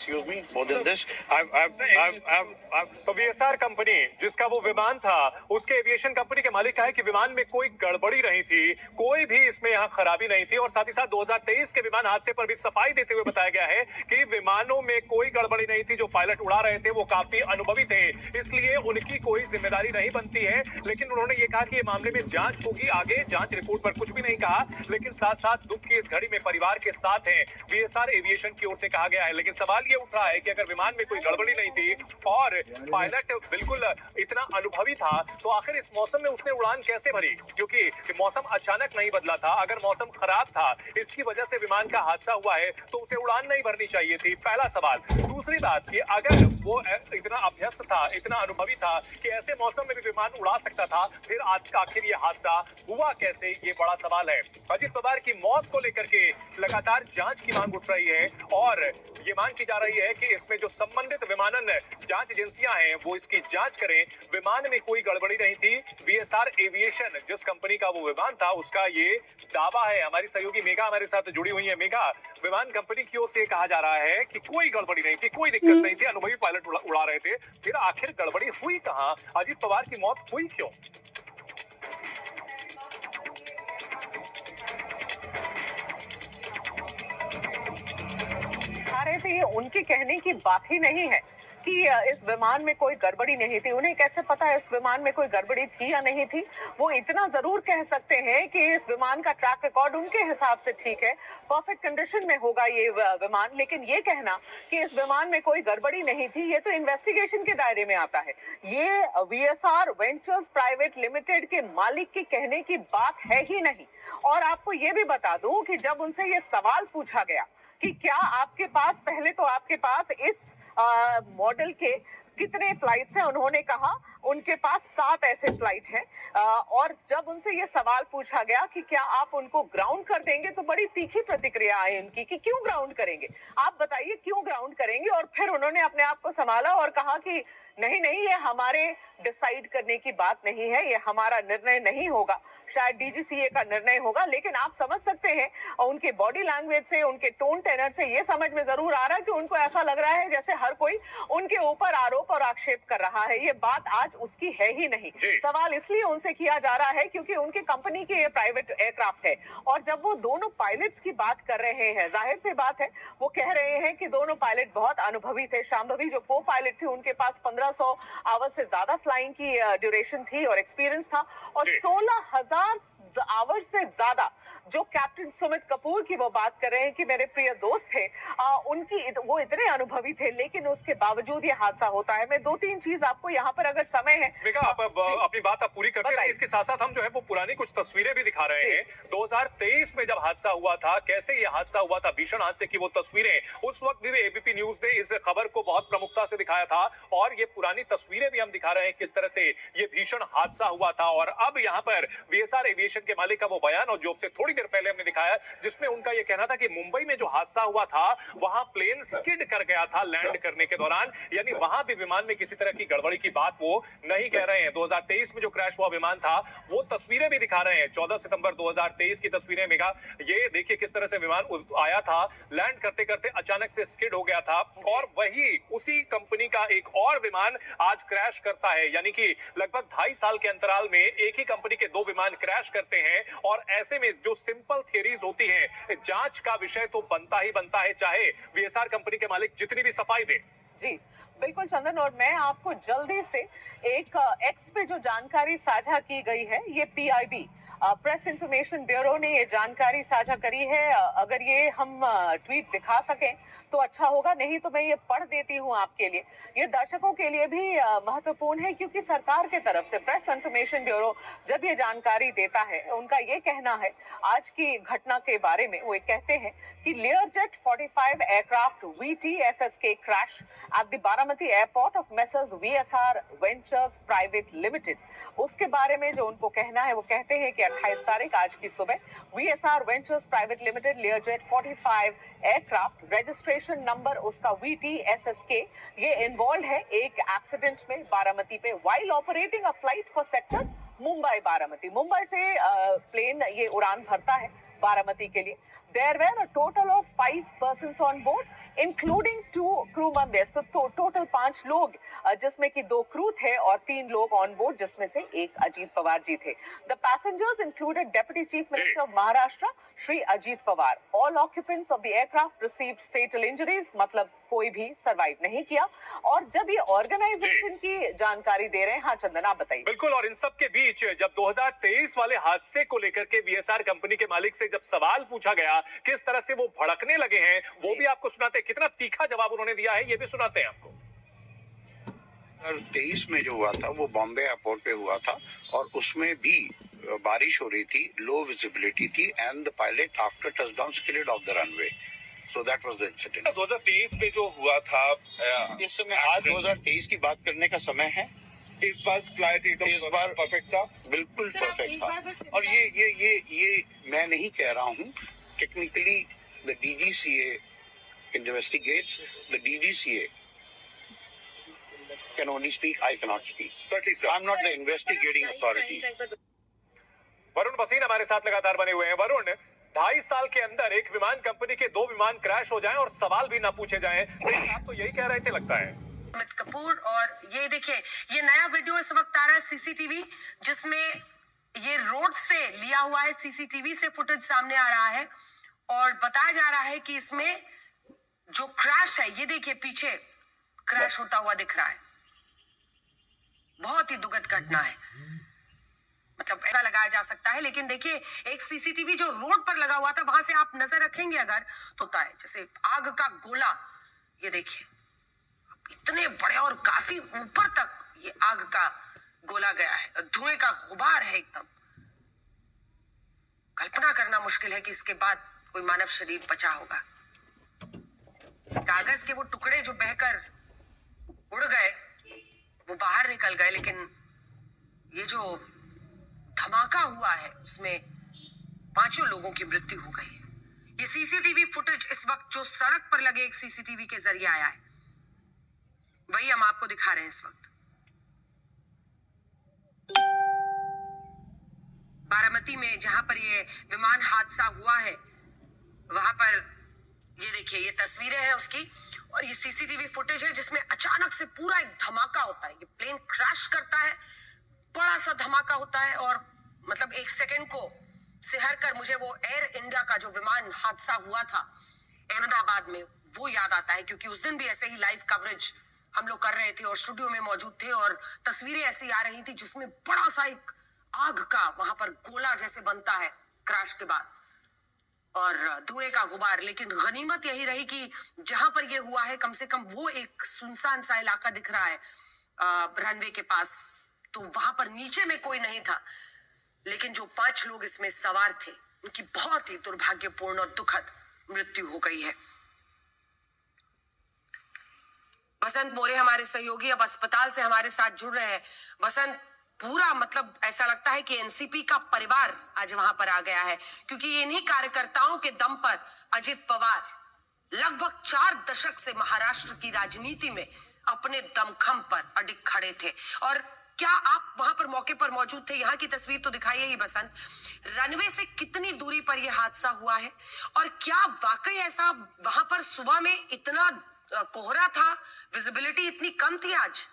Excuse me, more than this, तो VSR company जिसका वो विमान था, उसके एविएशन कंपनी के मालिक का है कि विमान में कोई गड़बड़ी नहीं थी, कोई भी इसमें यहाँ खराबी नहीं थी और साथ ही साथ 2023 के विमान हादसे पर भी सफाई देते हुए बताया गया है कि विमानों में कोई गड़बड़ी नहीं थी। जो पायलट उड़ा रहे थे वो काफी अनुभवी थे, इसलिए उनकी कोई जिम्मेदारी नहीं बनती है। लेकिन उन्होंने ये कहा कि ये मामले में जांच होगी, आगे जांच रिपोर्ट पर कुछ भी नहीं कहा। लेकिन साथ साथ दुख की इस घड़ी में परिवार के साथ हैं, वीएसआर एविएशन की ओर से कहा गया है। लेकिन सवाल ये उठ रहा है कि अगर विमान में कोई गड़बड़ी नहीं थी और पायलट बिल्कुल इतना अनुभवी था, तो आखिर इस मौसम में उसने उड़ान कैसे भरी? क्योंकि मौसम अचानक नहीं बदला था। अगर मौसम खराब था, इसकी वजह से विमान का हादसा हुआ है, तो उसे उड़ान नहीं भरनी चाहिए थी, पहला सवाल। दूसरी बात कि अगर वो इतना अभ्यस्त था, इतना अनुभवी था कि ऐसे मौसम में भी विमान उड़ा सकता था, फिर आज का आखिर ये हादसा हुआ कैसे, ये बड़ा सवाल है। अजित पवार की मौत को लेकर के लगातार जांच की मांग उठ रही है और ये मांग की जा रही है कि इसमें जो संबंधित विमानन जांच एजेंसियां हैं वो इसकी जांच करें। विमान में कोई गड़बड़ी नहीं थी। वीएसआर एविएशन जिस कंपनी का वो विमान था, उसका ये दावा है। हमारी सहयोगी मेघा हमारे साथ जुड़ी हुई है। मेघा, विमान कंपनी की ओर से कहा जा रहा है कि कोई गड़बड़ी नहीं थी, कोई दिक्कत नहीं थी, अनुभवी पायलट उड़ा रहे थे। फिर आखिर गड़बड़ी हुई कहां? अजित पवार की मौत हुई क्यों? रहे थे, ये उनके कहने की बात ही नहीं है कि इस विमान में कोई गड़बड़ी नहीं थी। उन्हें कैसे पता है इस विमान में कोई गड़बड़ी थी या नहीं थी? वो इतना जरूर कह सकते हैं कि इस विमान का ट्रैक रिकॉर्ड उनके हिसाब से ठीक है, परफेक्ट कंडीशन में होगा ये विमान। लेकिन ये कहना कि इस विमान में कोई गड़बड़ी नहीं थी, ये तो इन्वेस्टिगेशन के दायरे में आता है। ये वीएसआर वेंचर्स प्राइवेट लिमिटेड के मालिक के कहने की बात है ही नहीं। और आपको ये भी बता दूं कि जब उनसे ये सवाल पूछा गया कि क्या आपके पास, पहले तो आपके पास इस मॉडल के कितने फ्लाइट्स हैं, उन्होंने कहा उनके पास 7 ऐसे फ्लाइट हैं। और जब उनसे ये सवाल पूछा गया कि क्या आप उनको ग्राउंड कर देंगे, तो बड़ी तीखी प्रतिक्रिया आई उनकी कि क्यों ग्राउंड करेंगे, आप बताइए क्यों ग्राउंड करेंगे। और फिर उन्होंने अपने आप को संभाला और कहा कि नहीं नहीं, ये हमारे डिसाइड करने की बात नहीं है, ये हमारा निर्णय नहीं होगा, शायद डीजीसीए का निर्णय होगा। लेकिन आप समझ सकते हैं उनके बॉडी लैंग्वेज से, उनके टोन टेनर से ये समझ में जरूर आ रहा है कि उनको ऐसा लग रहा है जैसे हर कोई उनके ऊपर आरोप और आक्षेप कर रहा है। ये बात आज उसकी है ही नहीं। सवाल इसलिए उनसे किया जा रहा है क्योंकि उनके कंपनी की ये प्राइवेट एयरक्राफ्ट है और जब वो दोनों पायलट्स की बात कर रहे हैं, जाहिर सी बात है वो कह रहे हैं कि दोनों पायलट बहुत अनुभवी थे। शांभवी जो को पायलट थी, उनके पास 1500 आवर्स से ज्यादा फ्लाइंग की ड्यूरेशन थी और एक्सपीरियंस था। और 16,000 आवर्स से ज्यादा जो कैप्टन सुमित कपूर की वो बात कर रहे हैं कि मेरे प्रिय दोस्त थे, उनकी वो इतने अनुभवी थे, लेकिन उसके बावजूद ये हादसा होता है। मैं 2-3 चीज आपको यहाँ पर, अगर समय है, आप अपनी बात आप पूरी करते हैं। इसके साथ साथ हम जो है वो पुरानी कुछ तस्वीरें भी दिखा रहे हैं। 2023 में जब हादसा हुआ था, कैसे ये हादसा हुआ था, भीषण हादसे की वो तस्वीरें उस वक्त भी एबीपी न्यूज ने इस खबर को बहुत प्रमुखता से दिखाया था और ये पुरानी तस्वीरें भी हम दिखा रहे हैं किस तरह से ये भीषण हादसा हुआ था। और अब यहाँ पर वीएसआर एविएशन के मालिक का वो बयान, और जो से थोड़ी देर पहले हमने दिखाया, जिसमें उनका ये कहना था कि मुंबई में जो हादसा हुआ था वहां प्लेन स्किड कर गया था लैंड करने के दौरान, यानी वहां भी विमान में किसी तरह की गड़बड़ी की बात वो नहीं कह रहे हैं। 2023 में जो क्रैश हुआ विमान था वो तस्वीरें भी दिखा रहे हैं, 14 सितंबर 2023 की तस्वीरें। मेघा, ये देखिए किस तरह से विमान आया था, लैंड करते करते अचानक से स्किड हो गया था और वही उसी कंपनी का एक और विमान आज क्रैश करता है। यानी कि लगभग 2.5 साल के अंतराल में एक ही कंपनी के 2 विमान क्रैश करते हैं। और ऐसे में जो सिंपल थियरीज होती हैं, जांच का विषय तो बनता ही बनता है, चाहे वीएसआर कंपनी के मालिक जितनी भी सफाई दे। जी बिल्कुल चंदन, और मैं आपको जल्दी से एक एक्स पे जो जानकारी साझा की गई है, ये पीआईबी प्रेस इंफॉर्मेशन ब्यूरो ने ये जानकारी साझा करी है। अगर ये हम ट्वीट दिखा सकें तो अच्छा होगा, नहीं तो मैं ये पढ़ देती हूँ आपके लिए। ये दर्शकों के लिए भी महत्वपूर्ण है क्योंकि सरकार के तरफ से प्रेस इंफॉर्मेशन ब्यूरो जब ये जानकारी देता है, उनका ये कहना है आज की घटना के बारे में, वो कहते हैं कि लेयरजेट 45 aircraft VTSSK crash at the Baramati airport of Messrs VSR Ventures Private Limited। उसके बारे में जो उनको कहना है, वो कहते हैं कि 28 तारीख आज की सुबह VSR Ventures Private Limited Learjet 45 aircraft, registration number उसका VTSSK, ये इन्वॉल्व है एक एक्सीडेंट में बारामती पे while operating a flight for sector Mumbai Baramati. Mumbai से प्लेन ये उड़ान भरता है बारामती के लिए। There were a total of 5 persons on board, including 2 crew members. तो टोटल 5 लोग, जिसमें कि 2 क्रू थे और 3 लोग ऑन बोर्ड, जिसमें से एक अजीत पवार जी थे। The passengers included Deputy Chief Minister of Maharashtra, Shri Ajit Pawar. All occupants of the aircraft received fatal injuries, मतलब कोई भी सरवाइव नहीं किया। और जब ये ऑर्गेनाइजेशन की जानकारी दे रहे हैं, हाँ चंदन आप बताइए। बिल्कुल, और इन सब के बीच जब 2023 वाले हादसे को लेकर के वीएसआर कंपनी के मालिक से जब सवाल पूछा गया, किस तरह से वो भड़कने लगे हैं, वो भी आपको सुनाते हैं। कितना तीखा जवाब उन्होंने दिया है, ये भी सुनाते हैं आपको। 2023 में जो हुआ था वो बॉम्बे एयरपोर्ट पे हुआ था और उसमें भी बारिश हो रही थी, लो विजिबिलिटी थी and the pilot after touchdown skidded off the runway, so that was the incident. 2023 में जो हुआ था, इस समय आज 2023 की बात करने का समय है। इस बार फ्लाइट इस बार परफेक्ट था, बिल्कुल परफेक्ट था। और ये मैं नहीं कह रहा हूँ, technically the DGCA investigates, the DGCA can only speak, I cannot speak. Certainly, sir. I'm not the investigating authority. Varun Bhasin हमारे साथ लगातार बने हुए हैं। वरुण, 2.5 साल के अंदर एक विमान कंपनी के 2 विमान क्रैश हो जाएं और सवाल भी ना पूछे जाएं, आप तो यही कह रहे थे लगता है। अमित कपूर, और ये देखिए, ये नया वीडियो इस वक्त आ रहा है सीसीटीवी, जिसमें ये रोड से लिया हुआ है, सीसीटीवी से फुटेज सामने आ रहा है और बताया जा रहा है कि इसमें जो क्रैश है, ये देखिए पीछे क्रैश होता हुआ दिख रहा है। बहुत ही दुखद घटना है, मतलब ऐसा लगाया जा सकता है। लेकिन देखिए, एक सीसीटीवी जो रोड पर लगा हुआ था, वहां से आप नजर रखेंगे अगर, तो होता है जैसे आग का गोला। ये देखिए, इतने बड़े और काफी ऊपर तक ये आग का गोला गया है, धुएं का गुबार है एकदम। कल्पना करना मुश्किल है कि इसके बाद कोई मानव शरीर बचा होगा। कागज के वो टुकड़े जो बहकर उड़ गए, वो बाहर निकल गए, लेकिन ये जो धमाका हुआ है उसमें 5 लोगों की मृत्यु हो गई है। ये सीसीटीवी फुटेज इस वक्त जो सड़क पर लगे एक सीसीटीवी के जरिए आया है, वही हम आपको दिखा रहे हैं इस वक्त। बारामती में जहां पर ये विमान हादसा हुआ है, वहां पर ये देखिए, ये तस्वीरें हैं उसकी, और ये सीसीटीवी फुटेज है जिसमें अचानक से पूरा एक धमाका होता है। ये प्लेन क्रैश करता है, बड़ा सा धमाका होता है, और मतलब 1 सेकंड को सिहर कर मुझे वो एयर इंडिया का जो विमान हादसा हुआ था अहमदाबाद में, वो याद आता है, क्योंकि उस दिन भी ऐसे ही लाइव कवरेज हम लोग कर रहे थे और स्टूडियो में मौजूद थे, और तस्वीरें ऐसी आ रही थी जिसमें बड़ा सा एक आग का वहां पर गोला जैसे बनता है क्रैश के बाद, और धुएं का गुबार। लेकिन गनीमत यही रही कि जहां पर ये हुआ है, कम से कम वो एक सुनसान सा इलाका दिख रहा है रनवे के पास, तो वहां पर नीचे में कोई नहीं था। लेकिन जो 5 लोग इसमें सवार थे, उनकी बहुत ही दुर्भाग्यपूर्ण और दुखद मृत्यु हो गई है। बसंत मोरे हमारे सहयोगी अब अस्पताल से हमारे साथ जुड़ रहे हैं। बसंत, पूरा मतलब ऐसा लगता है कि एनसीपी का परिवार आज वहां पर आ गया है, क्योंकि इन्हीं कार्यकर्ताओं के दम पर अजित पवार लगभग 4 दशक से महाराष्ट्र की राजनीति में अपने दमखम पर अडिग खड़े थे। और क्या आप वहां पर मौके पर मौजूद थे? यहाँ की तस्वीर तो दिखाइए ही बसंत, रनवे से कितनी दूरी पर यह हादसा हुआ है, और क्या वाकई ऐसा वहां पर सुबह में इतना कोहरा था, विजिबिलिटी इतनी कम थी आज?